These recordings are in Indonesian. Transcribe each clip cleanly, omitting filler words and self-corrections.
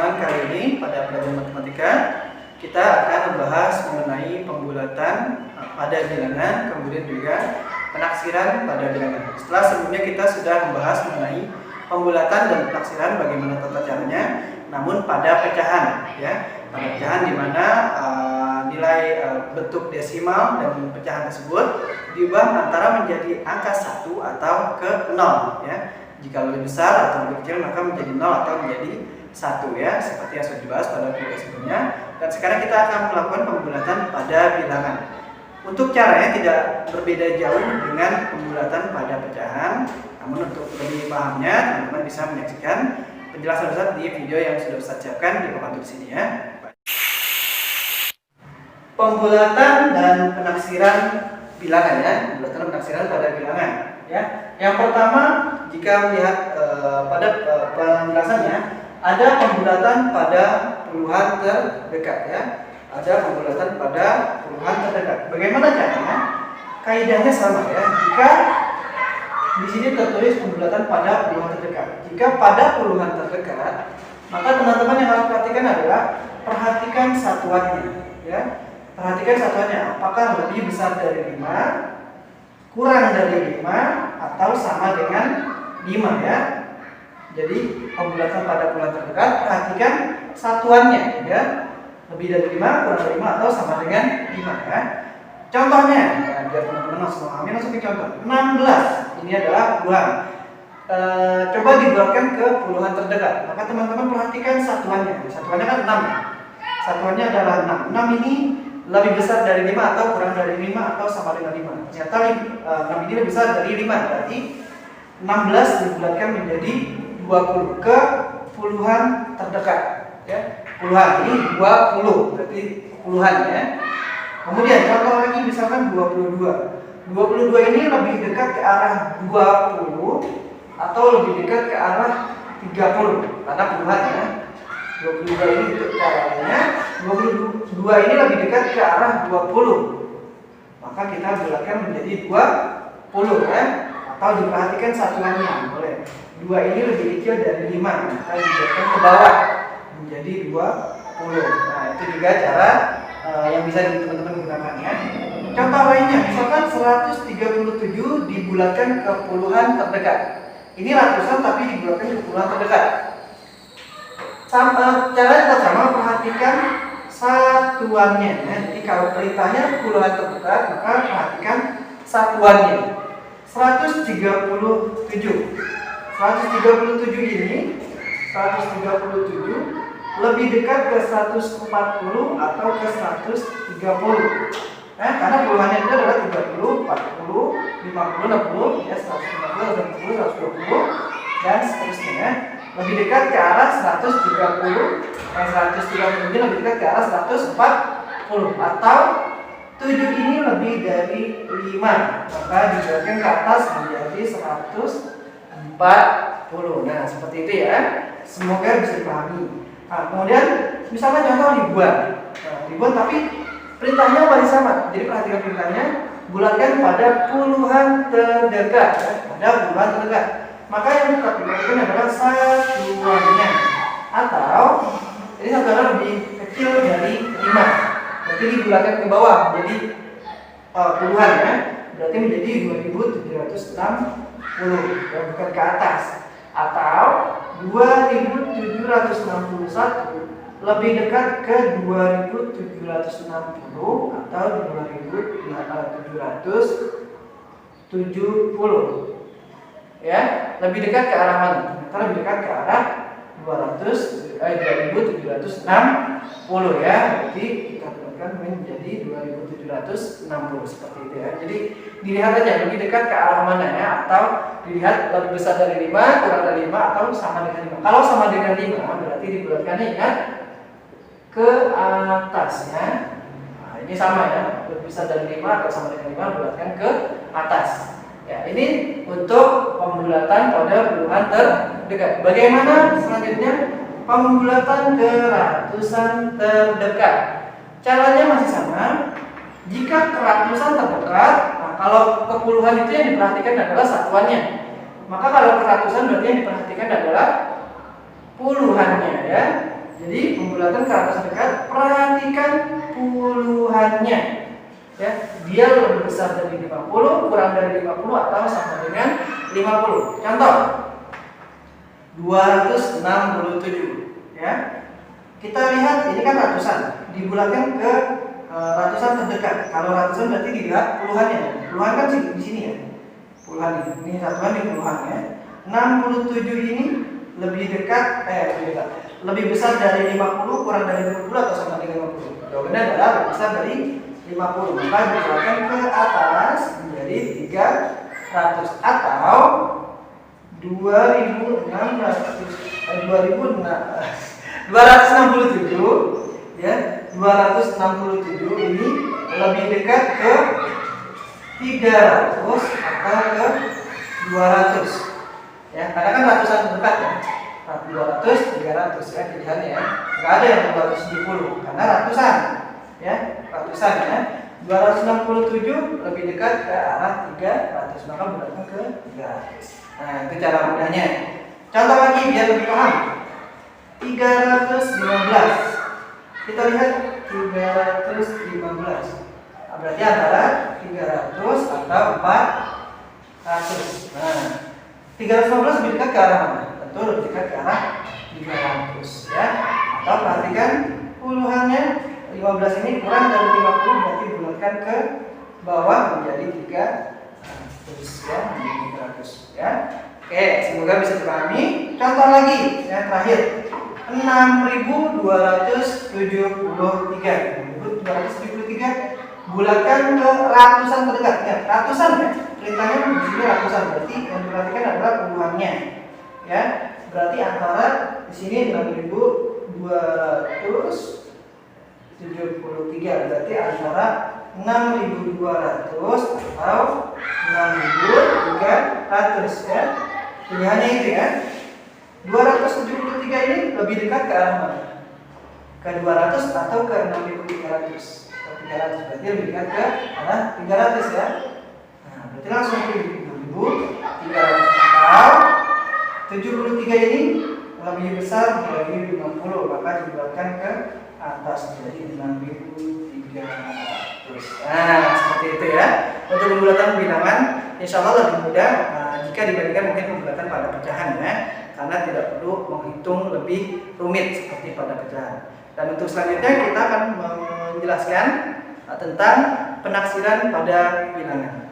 kesempatan kali ini pada pelajaran matematika kita akan membahas mengenai pembulatan pada bilangan, kemudian juga penaksiran pada bilangan. Setelah sebelumnya kita sudah membahas mengenai pembulatan dan penaksiran bagaimana tata caranya, namun pada pecahan, ya, pada pecahan di mana nilai bentuk desimal dan pecahan tersebut diubah antara menjadi angka 1 atau ke 0, ya. Jika lebih besar atau lebih kecil maka menjadi 0 atau menjadi 1, ya, seperti yang sudah dibahas pada video sebelumnya. Dan sekarang kita akan melakukan pembulatan pada bilangan. Untuk caranya tidak berbeda jauh dengan pembulatan pada pecahan, namun untuk lebih pahamnya teman-teman bisa menyaksikan penjelasan Ustaz di video yang sudah Ustaz siapkan di papan tulis ini, ya. Pembulatan dan penaksiran bilangan, ya, pembulatan dan penaksiran pada bilangan, ya. Yang pertama, jika melihat pada penjelasannya, ada pembulatan pada puluhan terdekat, ya. Ada pembulatan pada puluhan terdekat. Bagaimana caranya? Kaidahnya sama, ya. Jika di sini tertulis pembulatan pada puluhan terdekat. Jika pada puluhan terdekat, maka teman-teman yang harus perhatikan adalah perhatikan satuannya, ya. Perhatikan satuannya, apakah lebih besar dari 5, kurang dari 5, atau sama dengan 5, ya. Jadi pembulatan pada puluhan terdekat, perhatikan satuannya, ya. Lebih dari 5, kurang dari 5, atau sama dengan 5, ya. Contohnya, ya, biar teman-teman langsung memahami, langsung ke contoh. 16, ini adalah puluhan. Coba dibuatkan ke puluhan terdekat, maka teman-teman perhatikan satuannya. Satuannya kan 6, satuannya adalah 6. 6 ini lebih besar dari 5 atau kurang dari 5 atau sama dengan 5. Ternyata 6 ini lebih besar dari 5, berarti 16 dibulatkan menjadi 20 ke puluhan terdekat, ya. Puluhan ini 20, berarti puluhan, ya. Kemudian contoh lagi misalkan 22. 22 ini lebih dekat ke arah 20 atau lebih dekat ke arah 30 karena puluhan, ya. 22 ini dekat ke arahnya, 22 ini lebih dekat ke arah 20. Maka kita bulatkan menjadi 20, ya. Atau diperhatikan satuannya, boleh. 2 ini lebih kecil dari 5, maka dibulatkan ke bawah menjadi 20. Nah, itu juga cara yang bisa teman-teman gunakan, ya. Contoh lainnya, misalkan 137 dibulatkan ke puluhan terdekat. Ini ratusan tapi dibulatkan ke puluhan terdekat. Cara tetap sama, perhatikan satuannya, ya. Jadi kalau perintahnya puluhan terdekat, maka perhatikan satuannya. 137 ini 137 lebih dekat ke 140 atau ke 130, karena puluhannya itu adalah 30, 40, 50, 60, ya, 150, 120 dan seterusnya. Lebih dekat ke arah 130, 130 ini lebih dekat ke arah 140, atau 7 ini lebih dari 5, maka dibulatkan ke atas menjadi 140. Nah, seperti itu, ya. Semoga bisa dipahami. Nah, kemudian misalnya contoh ribuan. Ribuan tapi perintahnya masih sama. Jadi perhatikan perintahnya, bulatkan pada puluhan terdekat, ya. Pada puluhan terdekat. Maka yang tetap diperhatikan adalah satuannya. Atau ini satuannya lebih kecil dari 5. Berarti dibulatkan ke bawah jadi puluhan, ya. Berarti menjadi 2760, ya, bukan ke atas. Atau 2761 lebih dekat ke 2760 atau 2770, ya. Lebih dekat ke arah mana? Ternyata lebih dekat ke arah 2760, ya. Jadi kita bulatkan menjadi 2760 seperti itu, ya. Jadi dilihat aja lebih dekat ke arah mana, ya, atau dilihat lebih besar dari 5, kurang dari 5, atau sama dengan 5. Kalau sama dengan 5 berarti dibulatkannya, ingat, ke atasnya. Nah, ini sama, ya, lebih besar dari 5 atau sama dengan 5 bulatkan ke atas. Ya, ini untuk pembulatan pada puluhan terdekat. Bagaimana selanjutnya pembulatan ke ratusan terdekat? Caranya masih sama. Jika ke ratusan terdekat, nah, kalau ke puluhan itu yang diperhatikan adalah satuannya. Maka kalau ke ratusan berarti yang diperhatikan adalah puluhannya, ya. jadi pembulatan ke atas terdekat, perhatikan puluhannya. Ya, dia lebih besar dari 50, kurang dari 50 atau sama dengan 50. Contoh 267 ya. Kita lihat ini kan ratusan, dibulatkan ke ratusan terdekat. Kalau ratusan berarti dilihat puluhannya. Puluhan kan di sini ya. Puluhan ini satuan di puluhannya. 67 ini lebih dekat lebih besar dari 50, kurang dari 50 atau sama dengan 50. Jawabannya adalah lebih besar dari 50. Maka dibulatkan ke atas menjadi 300 atau 267 ya. 267 ini lebih dekat ke 300 atau ke 200 ya, karena kan ratusan terdekat ya. 200, 300 ya pilihannya ya. Enggak ada yang 270 karena ratusan ya, ratusan ya. 267 lebih dekat ke arah 300, maka bulatkan ke 300. Nah, itu cara mudahnya. Contoh lagi biar lebih paham. 315. Kita lihat 315. Nah, berarti antara 300 atau 400. Nah, 315 lebih dekat ke arah mana? Tentu lebih dekat ke arah 300 ya. Atau perhatikan puluhannya, 15 ini kurang dari 50, berarti bulatkan ke bawah menjadi 300 ya, menjadi 300 ya. Oke, semoga bisa dipahami. Contoh lagi yang terakhir. 6.273 bulatkan ke ratusan terdekat ya, ratusan ya, perintahnya di sini ratusan, berarti yang diperhatikan adalah puluhannya ya, berarti antara di sini 6.273 berarti antara 6.200 atau 6.300 ya, pilihannya itu ya. 273 ini lebih dekat ke arah mana? Ke 200 atau ke 6.300? Ke 300, berarti lebih dekat ke arah 300 ya. Nah, berarti langsung pilih 6.300 atau 73 ini lebih besar dari 50, maka dibulatkan ke atas jadi 6.300. Nah, seperti itu ya. Untuk pembulatan bilangan insya Allah lebih mudah jika dibandingkan mungkin pembulatan pada pecahan ya, karena tidak perlu menghitung lebih rumit seperti pada pecahan. Dan untuk selanjutnya kita akan menjelaskan tentang penaksiran pada bilangan.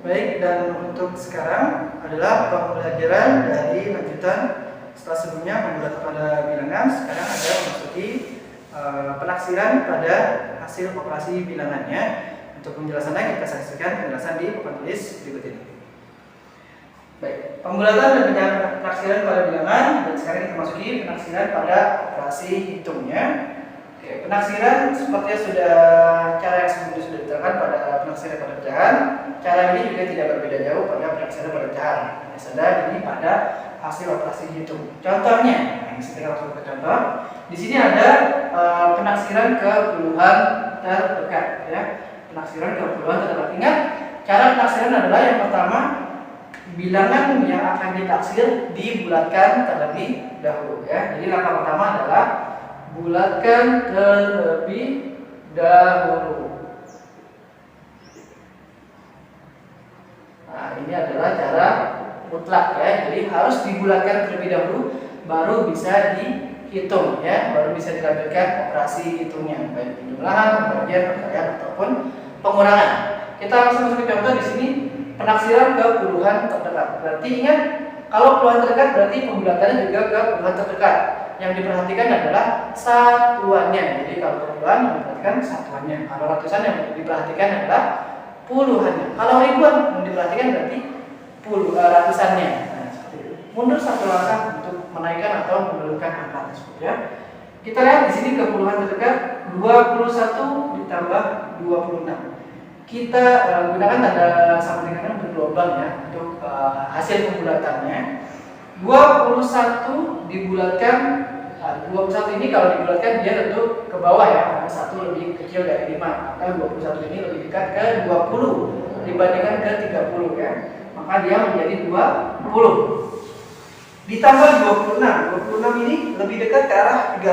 Baik, dan untuk sekarang adalah pembelajaran dari lanjutan setelah sebelumnya pembulatan pada bilangan. Sekarang ada memasuki penaksiran pada hasil operasi bilangannya. Untuk penjelasannya kita saksikan penjelasan di papan tulis berikut ini. Baik, pembulatan dan penaksiran pada bilangan, dan sekarang kita masuki penaksiran pada operasi hitungnya. Oke, penaksiran sepertinya sudah cara yang sebelumnya sudah diterangkan pada penaksiran pada pecahan. Cara ini juga tidak berbeda jauh pada penaksiran pada pecahan. Saja ini pada hasil operasi hitung. Contohnya, ini kita langsung ke contoh. Di sini ada penaksiran ke puluhan terdekat ya. Penaksiran ke puluhan terdekat. Ingat, cara penaksiran adalah yang pertama, bilangan yang akan ditaksir dibulatkan terlebih dahulu ya. Jadi langkah pertama adalah bulatkan terlebih dahulu. Nah, ini adalah cara mutlak ya. Jadi harus dibulatkan terlebih dahulu baru bisa dihitung ya, baru bisa dilanjutkan operasi hitungnya, baik penjumlahan, pembagian, perkalian ataupun pengurangan. Kita langsung masuk ke contoh di sini. Penaksiran ke puluhan terdekat. Berarti ingat, kalau puluhan terdekat berarti pembulatannya juga ke puluhan terdekat. Yang diperhatikan adalah satuannya. Jadi kalau puluhan yang diperhatikan satuannya. Kalau ratusan yang diperhatikan adalah puluhannya. Kalau ribuan yang diperhatikan berarti ratusannya. Nah, seperti itu. Mundur satu langkah untuk menaikkan atau menurunkan angka tersebut ya. Kita lihat di sini ke puluhan terdekat 21 ditambah 26. Kita gunakan tanda sama dengan bergelombang ya untuk hasil pembulatannya. 21 dibulatkan, 21 ini kalau dibulatkan dia tentu ke bawah ya, karena 1 lebih kecil dari 5. Maka 21 ini lebih dekat ke 20 dibandingkan ke 30 ya. Maka dia menjadi 20. ditambah 26. 26 ini lebih dekat ke arah 30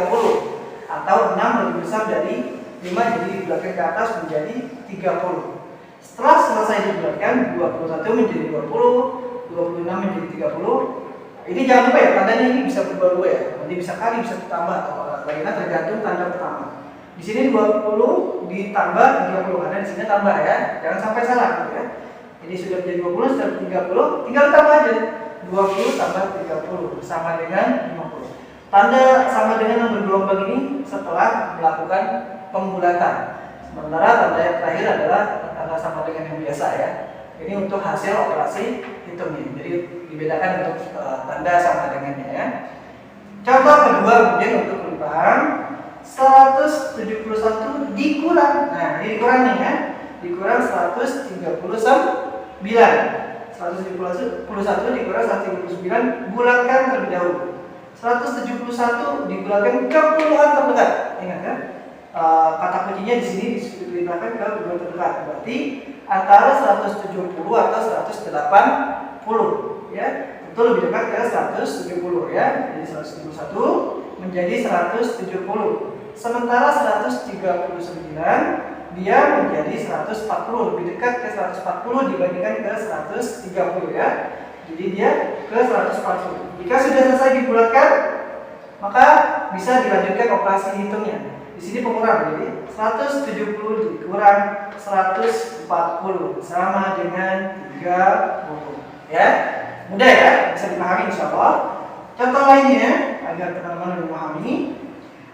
atau 6 lebih besar dari 5, jadi dibulatkan ke atas menjadi 30. Setelah selesai dibulatkan, 21 menjadi 20, 26 menjadi 30. Ini jangan lupa ya, tandanya ini bisa berubah-ubah ya. Nanti bisa kali, bisa ditambah atau lainnya tergantung tanda pertama. Di sini 20 ditambah 30 karena di sini tambah ya. Jangan sampai salah gitu ya. Jadi sudah menjadi 20, sudah 30, tinggal tambah aja. 20 tambah 30 sama dengan 50. Tanda sama dengan yang bergelombang ini setelah melakukan pembulatan. Sementara tanda yang terakhir adalah tanda sama dengan yang biasa ya. Ini untuk hasil operasi hitungnya. Jadi dibedakan untuk tanda sama dengannya ya. Contoh kedua kemudian untuk perubahan 171 dikurang. Nah, ini dikurang nih ya. Dikurang 139. 171 dikurang 139 bulatkan terlebih dahulu. 171 dibulatkan ke puluhan terdekat. Ingat kan? Kata kuncinya di sini dibulatkan ke puluhan terdekat. Berarti antara 170 atau 180 ya. Itu lebih dekat ke 170 ya. Jadi 171 menjadi 170. Sementara 139 dia menjadi 140, lebih dekat ke 140 dibandingkan ke 130 ya. Jadi dia ke 140. Jika sudah selesai dibulatkan, maka bisa dilanjutkan operasi hitungnya. Di sini pengurang, jadi 170 dikurang 140 sama dengan 30 ya. Mudah ya, bisa dipahami insyaallah. Contoh lainnya agar teman-teman lebih memahami.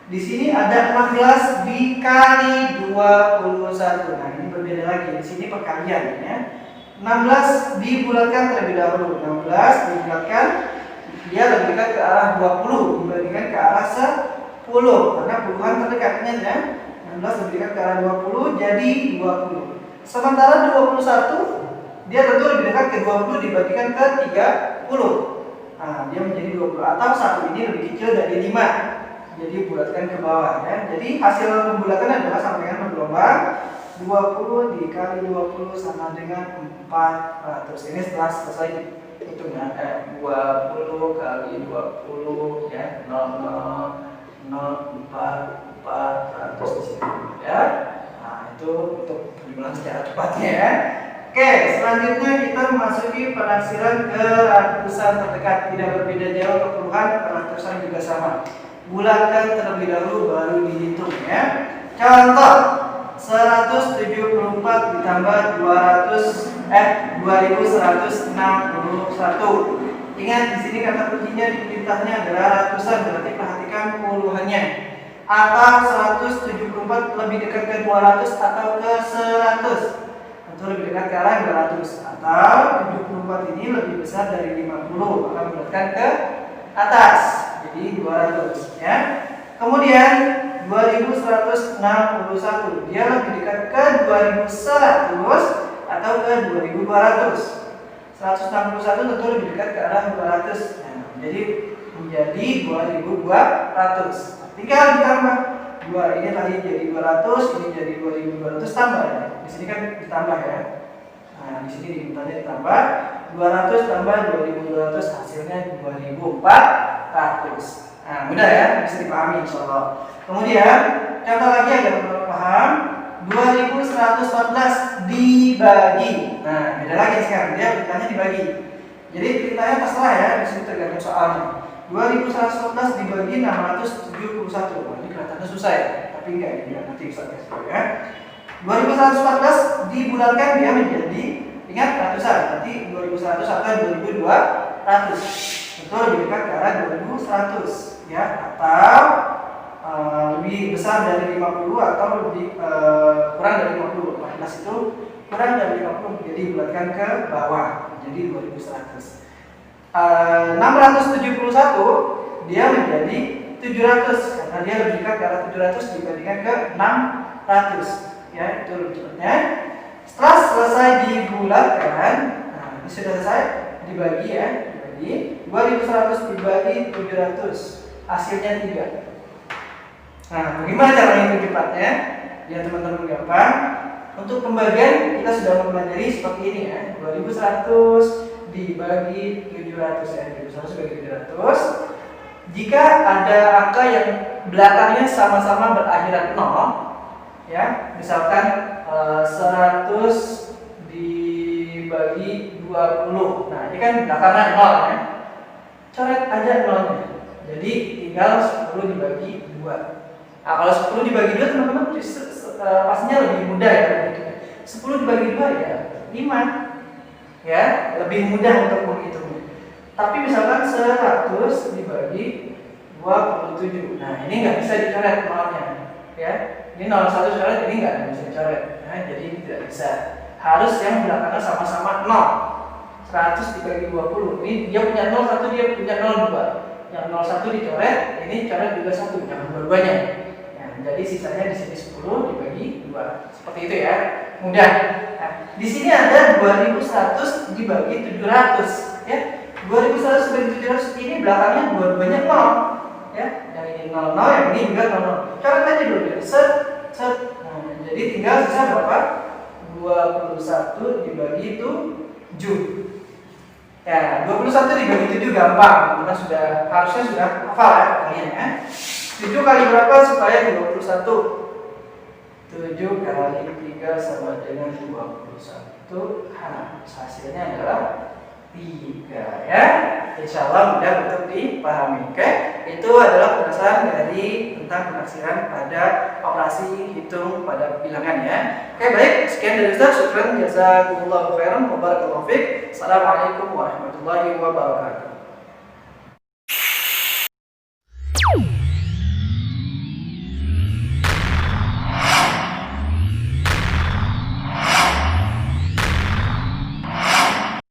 Di sini ada 16 dikali 21. Nah, ini berbeda lagi. Di sini perkalian ya. 16 dibulatkan terlebih dahulu. 16 dibulatkan, dia lebih dekat ke arah 20 dibandingkan ke arah 10. Karena puluhan terdekatnya ya. 16 lebih dekat ke arah 20 jadi 20. Sementara 21 dia tentu lebih dekat ke 20 dibandingkan ke 30. Nah, dia menjadi 20 atau satu ini lebih kecil dari 5. Jadi bulatkan ke bawah ya. Jadi hasil pembulatan adalah sama dengan bergelombang 20 dikali 20 sama dengan 400. Ini setelah selesai hitungan 20 kali 20 ya 0,004 400 di sini ya. Nah, itu untuk penjumlahan secara cepatnya ya. Oke, selanjutnya kita memasuki penaksiran ke ratusan terdekat. Tidak berbeda jauh ke puluhan, ratusan juga sama. Bulatkan terlebih dahulu baru dihitung ya. Contoh 174 ditambah 2161. Ingat di sini kata kuncinya di perintahnya adalah ratusan, berarti perhatikan puluhannya. Atau 174 lebih dekat ke 200 atau ke 100. Tentu lebih dekat ke arah 200. Atau 74 ini lebih besar dari 50, maka bulatkan ke atas. Jadi 200 ya. Kemudian 2161 dia lebih dekat ke 2100 atau ke 2200. 161 tentu lebih dekat ke arah 200. Nah, jadi menjadi 2200. Tinggal ditambah 2 ini tadi jadi 200, ini jadi 2200 tambah ya. Di sini kan ditambah ya. Nah, di sini dimintanya ditambah 200 tambah 2200 hasilnya 2400. Nah, mudah ya, bisa dipahami insyaallah. Kemudian contoh lagi agar teman-teman paham, 2114 dibagi. Nah, beda lagi sekarang, dia perintahnya dibagi. Jadi perintahnya terserah ya, di sini tergantung soalnya. 2114 dibagi 671. Wah, ini kelihatannya susah ya, tapi enggak ini ya, nanti bisa kasih tahu ya. 2114 dibulatkan dia menjadi, ingat ratusan, nanti 2100 atau 2200. Itu lebih dekat ke arah 2100 ya, atau lebih besar dari 50 atau lebih kurang dari 50. 14 itu kurang dari 50, jadi bulatkan ke bawah jadi 2100. 671 dia menjadi 700 karena dia lebih dekat ke arah 700 dibandingkan ke 600 ya, itu lebih cepatnya. Setelah selesai dibulatkan, nah ini sudah selesai dibagi ya, dibagi 2100 dibagi 700 hasilnya 3. Nah, bagaimana cara menghitung cepatnya? Biar teman-teman gampang. Untuk pembagian kita sudah mempelajari seperti ini ya. 2100 dibagi 700 ya. 1100 dibagi 700. Jika ada angka yang belakangnya sama-sama berakhiran 0, ya, misalkan 100 dibagi 20. Nah, ini kan belakangnya 0 ya. Coret aja 0-nya. Jadi tinggal 10 dibagi 2. Nah, kalau 10 dibagi 2 teman-teman pastinya lebih mudah ya. 10 dibagi 2 ya 5. Ya, lebih mudah untuk menghitungnya. Tapi misalkan 100 dibagi 27. Nah, ini nggak bisa dicoret 0-nya. Ya, ini 01 coret, ini nggak bisa dicoret. Nah, jadi ini tidak bisa. Harus yang belakangnya sama-sama 0. 100 dibagi 20. Ini dia punya 01, dia punya 02. Yang 01 dicoret, ini coret juga 1, jangan dua-duanya. Nah, jadi sisanya di sini 10 dibagi 2. Seperti itu ya. Mudah. Nah, di sini ada 2100 dibagi 700, ya. 2100 dibagi 700 ini belakangnya dua-duanya 0. Ya, yang ini 00, yang ini juga 00. Coret aja dulu ya. Set. Nah, jadi tinggal sisa berapa? 21 dibagi 7. Ya, 21 dibagi 7 gampang. Kita harusnya sudah hafal ya kalian ya. 7 kali berapa supaya 21? 7 kali 3 sama dengan 21. Hasilnya adalah 3 ya. Insya Allah mudah untuk dipahami. Oke, itu adalah penjelasan dari tentang penaksiran pada operasi hitung pada bilangan ya. Oke, baik, sekian dari Ustaz. Syukran, jazakumullahu khairan wa barakallahu fiik. Assalamualaikum warahmatullahi wabarakatuh.